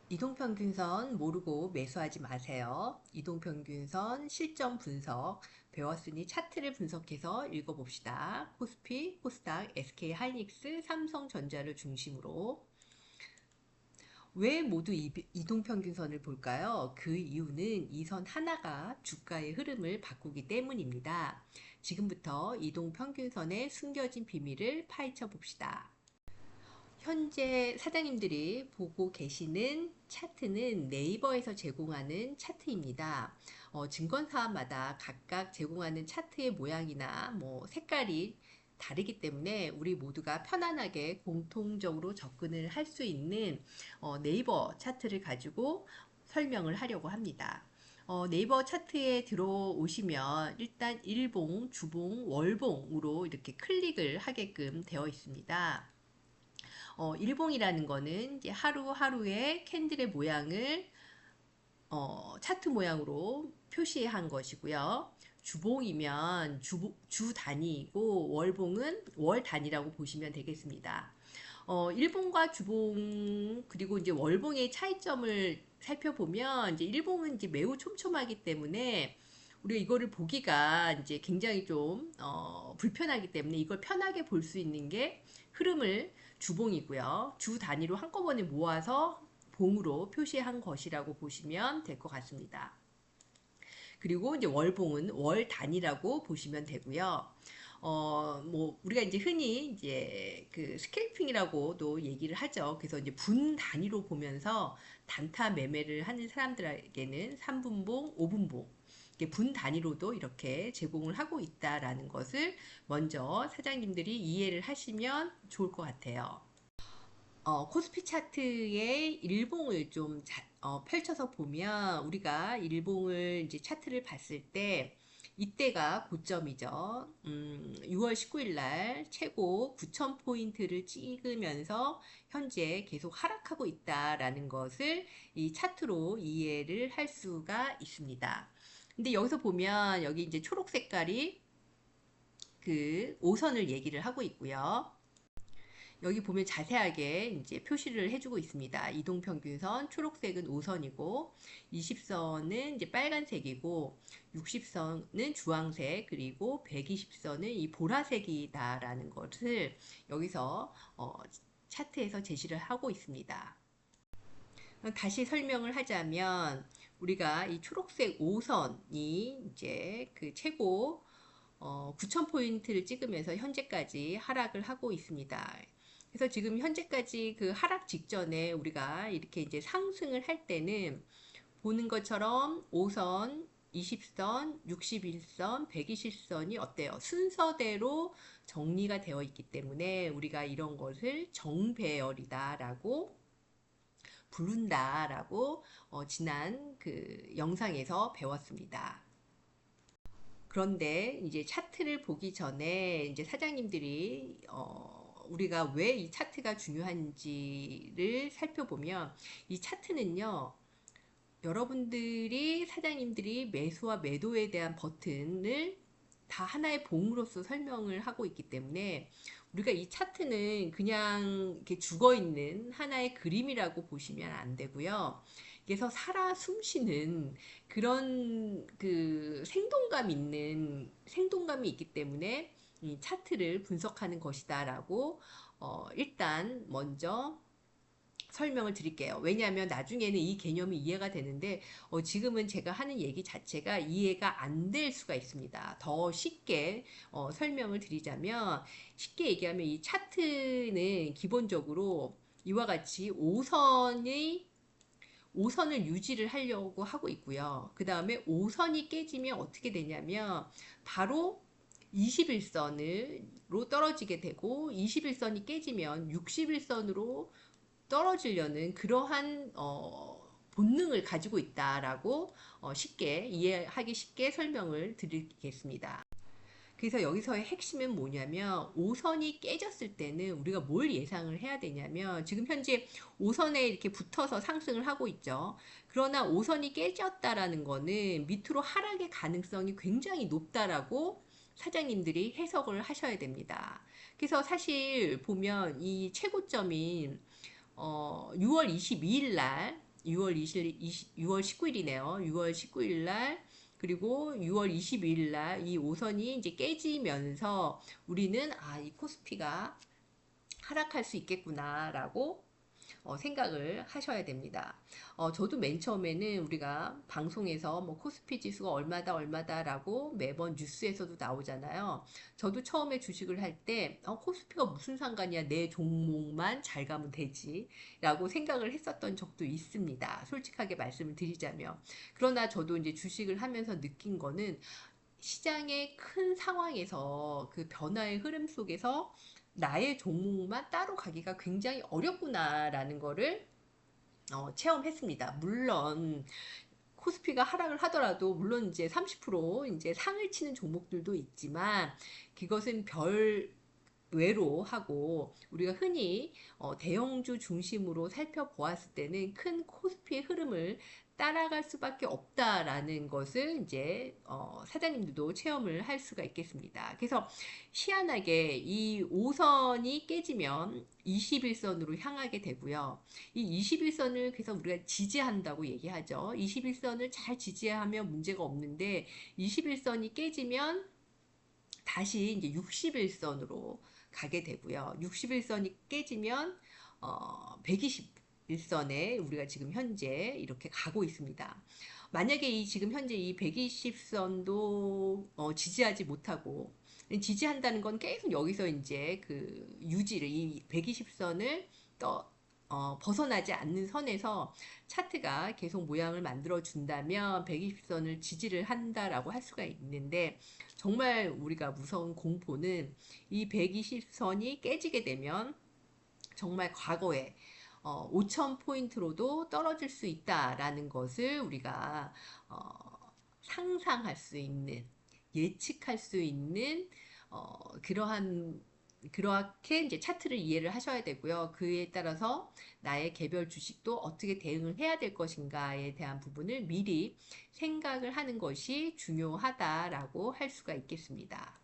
이동평균선 모르고 매수하지 마세요. 이동평균선 실전 분석 배웠으니 차트를 분석해서 읽어봅시다. 코스피, 코스닥, SK하이닉스, 삼성전자를 중심으로 왜 모두 이동평균선을 볼까요? 그 이유는 이 선 하나가 주가의 흐름을 바꾸기 때문입니다. 지금부터 이동평균선의 숨겨진 비밀을 파헤쳐 봅시다. 현재 사장님들이 보고 계시는 차트는 네이버에서 제공하는 차트입니다. 증권사마다 각각 제공하는 차트의 모양이나 색깔이 다르기 때문에 우리 모두가 편안하게 공통적으로 접근을 할 수 있는 네이버 차트를 가지고 설명을 하려고 합니다. 네이버 차트에 들어오시면 일단 일봉, 주봉, 월봉으로 이렇게 클릭을 하게끔 되어 있습니다. 일봉이라는 거는 이제 하루하루의 캔들의 모양을 차트 모양으로 표시한 것이고요. 주봉이면 주 단위이고 월봉은 월 단위라고 보시면 되겠습니다. 일봉과 주봉 그리고 이제 월봉의 차이점을 살펴보면 이제 일봉은 이제 매우 촘촘하기 때문에 우리가 이거를 보기가 이제 굉장히 좀 불편하기 때문에 이걸 편하게 볼 수 있는 게 흐름을 주봉이고요. 주 단위로 한꺼번에 모아서 봉으로 표시한 것이라고 보시면 될 것 같습니다. 그리고 이제 월봉은 월 단위라고 보시면 되고요. 우리가 이제 흔히 이제 그 스캘핑이라고도 얘기를 하죠. 그래서 이제 분 단위로 보면서 단타 매매를 하는 사람들에게는 3분봉, 5분봉, 분 단위로도 이렇게 제공을 하고 있다라는 것을 먼저 사장님들이 이해를 하시면 좋을 것 같아요. 코스피 차트의 일봉을 좀 펼쳐서 보면 우리가 일봉을 이제 차트를 봤을 때 이때가 고점이죠. 6월 19일 날 최고 9,000포인트를 찍으면서 현재 계속 하락하고 있다라는 것을 이 차트로 이해를 할 수가 있습니다. 근데 여기서 보면 여기 이제 초록 색깔이 그 5선을 얘기를 하고 있고요. 여기 보면 자세하게 이제 표시를 해주고 있습니다. 이동평균선 초록색은 5선이고 20선은 이제 빨간색이고 60선은 주황색 그리고 120선은 이 보라색이다라는 것을 여기서 차트에서 제시를 하고 있습니다. 다시 설명을 하자면 우리가 이 초록색 5선이 이제 그 최고 9,000포인트를 찍으면서 현재까지 하락을 하고 있습니다. 그래서 지금 현재까지 그 하락 직전에 우리가 이렇게 이제 상승을 할 때는 보는 것처럼 5선, 20선, 61선, 120선이 어때요? 순서대로 정리가 되어 있기 때문에 우리가 이런 것을 정배열이다라고 부른다라고 지난 그 영상에서 배웠습니다. 그런데 이제 차트를 보기 전에 이제 사장님들이 우리가 왜 이 차트가 중요한지를 살펴보면 이 차트는요. 여러분들이 사장님들이 매수와 매도에 대한 버튼을 다 하나의 봉으로서 설명을 하고 있기 때문에 우리가 이 차트는 그냥 이렇게 죽어 있는 하나의 그림이라고 보시면 안 되고요. 그래서 살아 숨쉬는 그런 그 생동감이 있기 때문에 이 차트를 분석하는 것이다라고 일단 먼저 설명을 드릴게요. 왜냐하면 나중에는 이 개념이 이해가 되는데 지금은 제가 하는 얘기 자체가 이해가 안 될 수가 있습니다. 더 쉽게 설명을 드리자면 쉽게 얘기하면 이 차트는 기본적으로 이와 같이 5선을 유지를 하려고 하고 있고요. 그 다음에 5선이 깨지면 어떻게 되냐면 바로 21선으로 떨어지게 되고 21선이 깨지면 61선으로 떨어지려는 그러한 본능을 가지고 있다라고 쉽게 이해하기 쉽게 설명을 드리겠습니다. 그래서 여기서의 핵심은 뭐냐면 5선이 깨졌을 때는 우리가 뭘 예상을 해야 되냐면 지금 현재 5선에 이렇게 붙어서 상승을 하고 있죠. 그러나 5선이 깨졌다라는 거는 밑으로 하락의 가능성이 굉장히 높다라고 사장님들이 해석을 하셔야 됩니다. 그래서 사실 보면 이 최고점인 6월 22일 날 6월 19일이네요. 6월 19일 날 그리고 6월 22일 날 이 5선이 이제 깨지면서 우리는 이 코스피가 하락할 수 있겠구나라고 생각을 하셔야 됩니다. 저도 맨 처음에는 우리가 방송에서 뭐 코스피 지수가 얼마다 얼마다라고 매번 뉴스에서도 나오잖아요. 저도 처음에 주식을 할 때 코스피가 무슨 상관이야, 내 종목만 잘 가면 되지 라고 생각을 했었던 적도 있습니다. 솔직하게 말씀을 드리자면. 그러나 저도 이제 주식을 하면서 느낀 거는 시장의 큰 상황에서 그 변화의 흐름 속에서 나의 종목만 따로 가기가 굉장히 어렵구나라는 거를 체험했습니다. 물론 코스피가 하락을 하더라도 물론 이제 30% 이제 상을 치는 종목들도 있지만 그것은 별 외로 하고 우리가 흔히 대형주 중심으로 살펴보았을 때는 큰 코스피의 흐름을 따라갈 수밖에 없다라는 것을 이제 사장님들도 체험을 할 수가 있겠습니다. 그래서 희한하게 이 5선이 깨지면 21선으로 향하게 되고요. 이 21선을 그래서 우리가 지지한다고 얘기하죠. 21선을 잘 지지하면 문제가 없는데 21선이 깨지면 다시 이제 61선으로 가게 되고요. 61선이 깨지면 121선에 우리가 지금 현재 이렇게 가고 있습니다. 만약에 지금 현재 이 120선도 지지하지 못하고 지지한다는 건 계속 여기서 이제 그 유지를 이 120선을 벗어나지 않는 선에서 차트가 계속 모양을 만들어 준다면 120선을 지지를 한다라고 할 수가 있는데 정말 우리가 무서운 공포는 이 120선이 깨지게 되면 정말 과거에 5,000포인트로도 떨어질 수 있다라는 것을 우리가 상상할 수 있는, 예측할 수 있는 그렇게 이제 차트를 이해를 하셔야 되고요. 그에 따라서 나의 개별 주식도 어떻게 대응을 해야 될 것인가에 대한 부분을 미리 생각을 하는 것이 중요하다라고 할 수가 있겠습니다.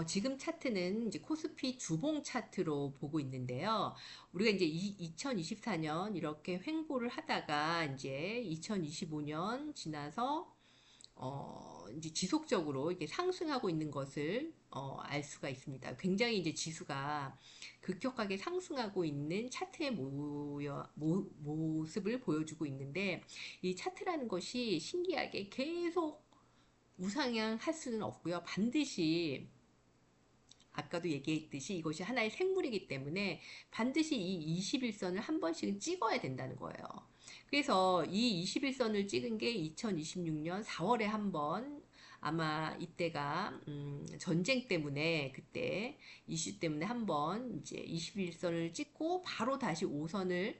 지금 차트는 이제 코스피 주봉 차트로 보고 있는데요. 우리가 이제 2024년 이렇게 횡보를 하다가 이제 2025년 지나서 이제 지속적으로 이게 상승하고 있는 것을 알 수가 있습니다. 굉장히 이제 지수가 급격하게 상승하고 있는 차트의 모습을 보여주고 있는데 이 차트라는 것이 신기하게 계속 우상향할 수는 없고요. 반드시 아까도 얘기했듯이 이것이 하나의 생물이기 때문에 반드시 이 21선을 한 번씩은 찍어야 된다는 거예요. 그래서 이 21선을 찍은 게 2026년 4월에 한 번, 아마 이때가 전쟁 때문에 그때 이슈 때문에 한 번 이제 21선을 찍고 바로 다시 5선을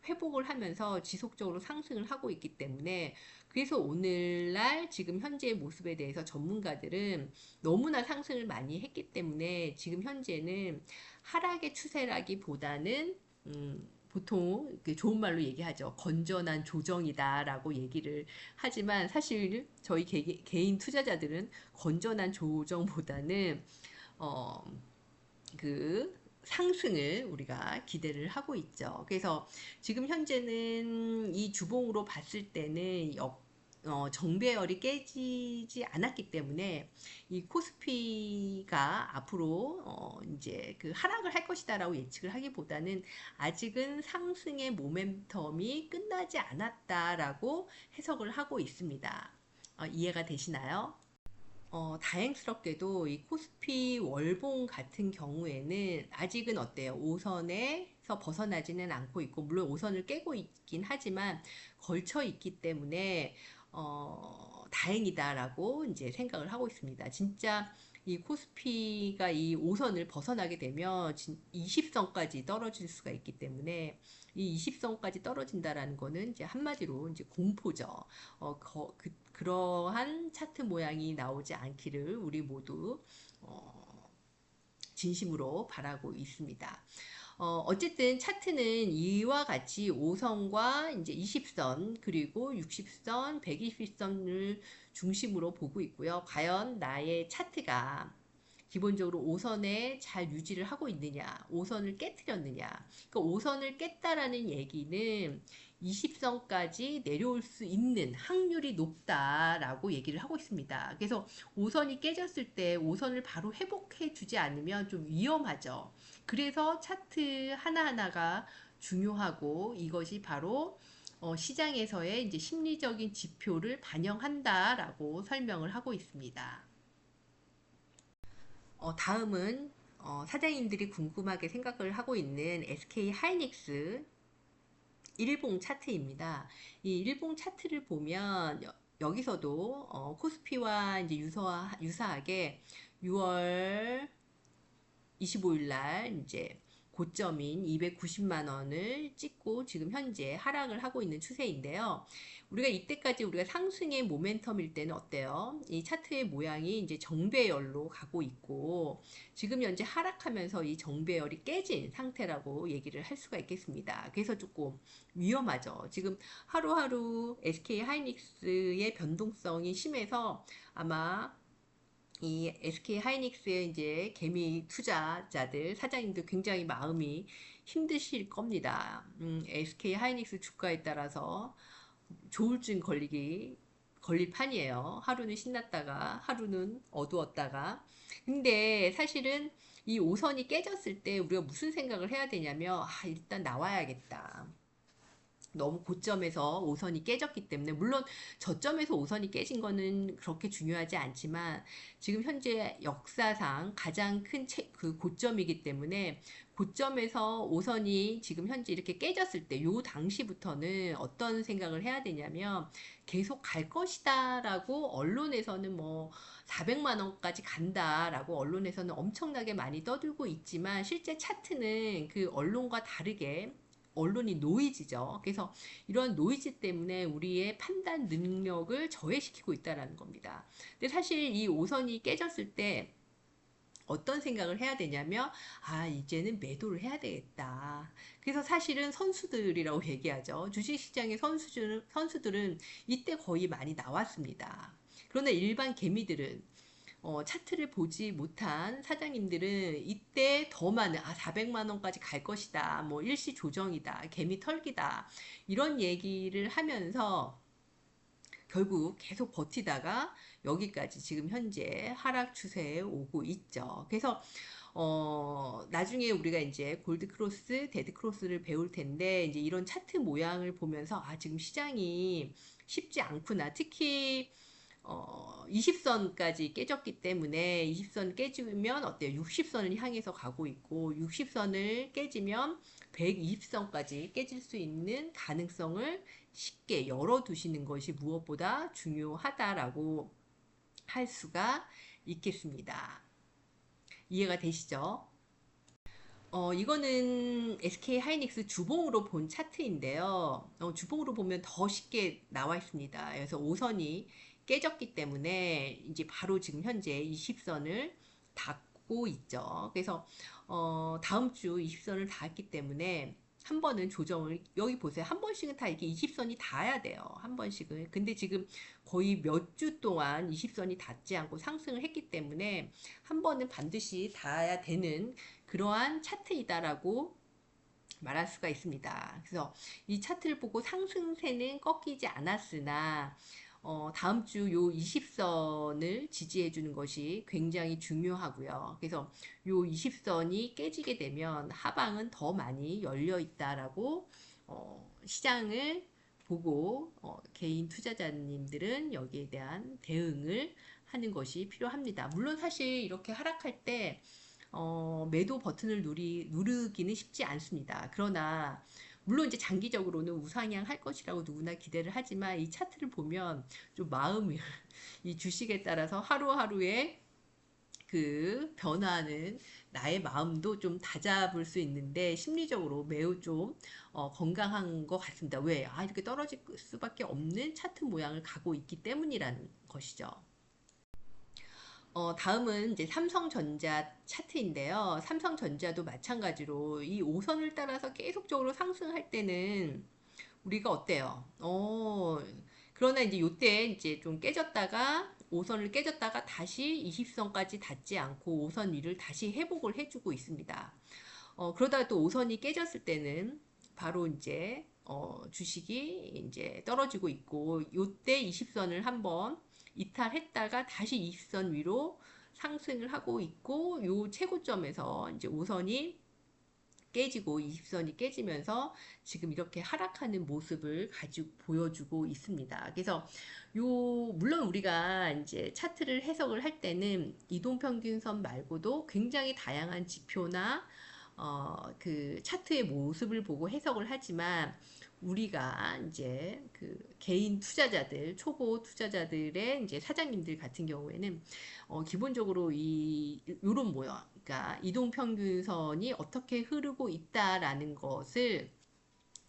회복을 하면서 지속적으로 상승을 하고 있기 때문에 그래서 오늘날 지금 현재의 모습에 대해서 전문가들은 너무나 상승을 많이 했기 때문에 지금 현재는 하락의 추세라기보다는 보통 좋은 말로 얘기하죠. 건전한 조정이다라고 얘기를 하지만 사실 저희 개인 투자자들은 건전한 조정보다는 그 상승을 우리가 기대를 하고 있죠. 그래서 지금 현재는 이 주봉으로 봤을 때는 정배열이 깨지지 않았기 때문에 이 코스피가 앞으로 이제 그 하락을 할 것이다라고 예측을 하기보다는 아직은 상승의 모멘텀이 끝나지 않았다라고 해석을 하고 있습니다. 이해가 되시나요? 다행스럽게도 이 코스피 월봉 같은 경우에는 아직은 어때요? 5선에서 벗어나지는 않고 있고, 물론 5선을 깨고 있긴 하지만 걸쳐 있기 때문에, 다행이다라고 이제 생각을 하고 있습니다. 진짜 이 코스피가 이 5선을 벗어나게 되면 20선까지 떨어질 수가 있기 때문에 이 20선까지 떨어진다라는 거는 이제 한마디로 이제 공포죠. 그러한 차트 모양이 나오지 않기를 우리 모두 진심으로 바라고 있습니다. 어쨌든 차트는 이와 같이 5선과 이제 20선 그리고 60선, 120선을 중심으로 보고 있고요. 과연 나의 차트가 기본적으로 5선에 잘 유지를 하고 있느냐, 5선을 깨뜨렸느냐. 그러니까 5선을 깼다라는 얘기는 20선까지 내려올 수 있는 확률이 높다라고 얘기를 하고 있습니다. 그래서 5선이 깨졌을 때 5선을 바로 회복해 주지 않으면 좀 위험하죠. 그래서 차트 하나하나가 중요하고 이것이 바로 시장에서의 이제 심리적인 지표를 반영한다라고 설명을 하고 있습니다. 다음은 사장님들이 궁금하게 생각을 하고 있는 SK 하이닉스 일봉 차트입니다. 이 일봉 차트를 보면 여기서도 코스피와 이제 유사하게 6월 25일 날 이제 고점인 290만 원을 찍고 지금 현재 하락을 하고 있는 추세인데요. 우리가 이때까지 우리가 상승의 모멘텀일 때는 어때요? 이 차트의 모양이 이제 정배열로 가고 있고 지금 현재 하락하면서 이 정배열이 깨진 상태라고 얘기를 할 수가 있겠습니다. 그래서 조금 위험하죠. 지금 하루하루 SK 하이닉스의 변동성이 심해서 아마 이 SK 하이닉스의 이제 개미 투자자들, 사장님들 굉장히 마음이 힘드실 겁니다. SK 하이닉스 주가에 따라서 조울증 걸릴 판이에요. 하루는 신났다가, 하루는 어두웠다가. 근데 사실은 이 5선이 깨졌을 때 우리가 무슨 생각을 해야 되냐면, 일단 나와야겠다. 너무 고점에서 5선이 깨졌기 때문에 물론 저점에서 5선이 깨진 거는 그렇게 중요하지 않지만 지금 현재 역사상 가장 큰 그 고점이기 때문에 고점에서 5선이 지금 현재 이렇게 깨졌을 때 요 당시부터는 어떤 생각을 해야 되냐면 계속 갈 것이다 라고 언론에서는 뭐 400만 원까지 간다라고 언론에서는 엄청나게 많이 떠들고 있지만 실제 차트는 그 언론과 다르게 언론이 노이즈죠. 그래서 이런 노이즈 때문에 우리의 판단 능력을 저해시키고 있다는 겁니다. 근데 사실 이 5선이 깨졌을 때 어떤 생각을 해야 되냐면 이제는 매도를 해야 되겠다. 그래서 사실은 선수들이라고 얘기하죠. 주식시장의 선수들은 이때 거의 많이 나왔습니다. 그러나 일반 개미들은 차트를 보지 못한 사장님들은 이때 더 많은 400만 원까지 갈 것이다. 뭐 일시 조정이다. 개미 털기다. 이런 얘기를 하면서 결국 계속 버티다가 여기까지 지금 현재 하락 추세에 오고 있죠. 그래서 나중에 우리가 이제 골드 크로스, 데드 크로스를 배울 텐데 이제 이런 차트 모양을 보면서 지금 시장이 쉽지 않구나. 특히 20선까지 깨졌기 때문에 20선 깨지면 어때요? 60선을 향해서 가고 있고 60선을 깨지면 120선까지 깨질 수 있는 가능성을 쉽게 열어두시는 것이 무엇보다 중요하다라고 할 수가 있겠습니다. 이해가 되시죠? 이거는 SK 하이닉스 주봉으로 본 차트인데요. 주봉으로 보면 더 쉽게 나와 있습니다. 그래서 5선이 깨졌기 때문에 이제 바로 지금 현재 20선을 닿고 있죠. 그래서 다음 주 20선을 닿았기 때문에 한 번은 조정을 여기 보세요. 한 번씩은 다 이렇게 20선이 닿아야 돼요. 한 번씩은. 근데 지금 거의 몇 주 동안 20선이 닿지 않고 상승을 했기 때문에 한 번은 반드시 닿아야 되는 그러한 차트이다라고 말할 수가 있습니다. 그래서 이 차트를 보고 상승세는 꺾이지 않았으나 다음 주 요 20선을 지지해 주는 것이 굉장히 중요하고요. 그래서 요 20선이 깨지게 되면 하방은 더 많이 열려 있다라고 시장을 보고 개인 투자자님들은 여기에 대한 대응을 하는 것이 필요합니다. 물론 사실 이렇게 하락할 때 매도 버튼을 누르기는 쉽지 않습니다. 그러나 물론 이제 장기적으로는 우상향 할 것이라고 누구나 기대를 하지만 이 차트를 보면 좀 마음이 이 주식에 따라서 하루하루의 그 변화는 나의 마음도 좀 다잡을 수 있는데 심리적으로 매우 좀 건강한 것 같습니다. 왜? 이렇게 떨어질 수밖에 없는 차트 모양을 가고 있기 때문이라는 것이죠. 다음은 이제 삼성전자 차트인데요. 삼성전자도 마찬가지로 이 5선을 따라서 계속적으로 상승할 때는 우리가 어때요? 그러나 이제 요때 이제 좀 깨졌다가 5선을 깨졌다가 다시 20선까지 닿지 않고 5선 위를 다시 회복을 해주고 있습니다. 그러다가 또 5선이 깨졌을 때는 바로 이제 주식이 이제 떨어지고 있고, 요때 20선을 한번 이탈했다가 다시 20선 위로 상승을 하고 있고, 요 최고점에서 이제 5선이 깨지고 20선이 깨지면서 지금 이렇게 하락하는 모습을 가지고 보여주고 있습니다. 그래서 물론 우리가 이제 차트를 해석을 할 때는 이동평균선 말고도 굉장히 다양한 지표나 그 차트의 모습을 보고 해석을 하지만, 우리가 이제 그 개인 투자자들, 초보 투자자들의 이제 사장님들 같은 경우에는 기본적으로 요런 모양, 그러니까 이동평균선이 어떻게 흐르고 있다라는 것을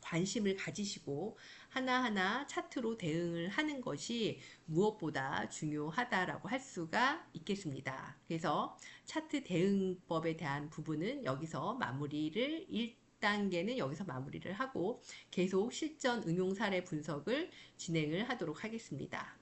관심을 가지시고 하나하나 차트로 대응을 하는 것이 무엇보다 중요하다라고 할 수가 있겠습니다. 그래서 차트 대응법에 대한 부분은 여기서 마무리를 1단계는 여기서 마무리를 하고 계속 실전 응용 사례 분석을 진행을 하도록 하겠습니다.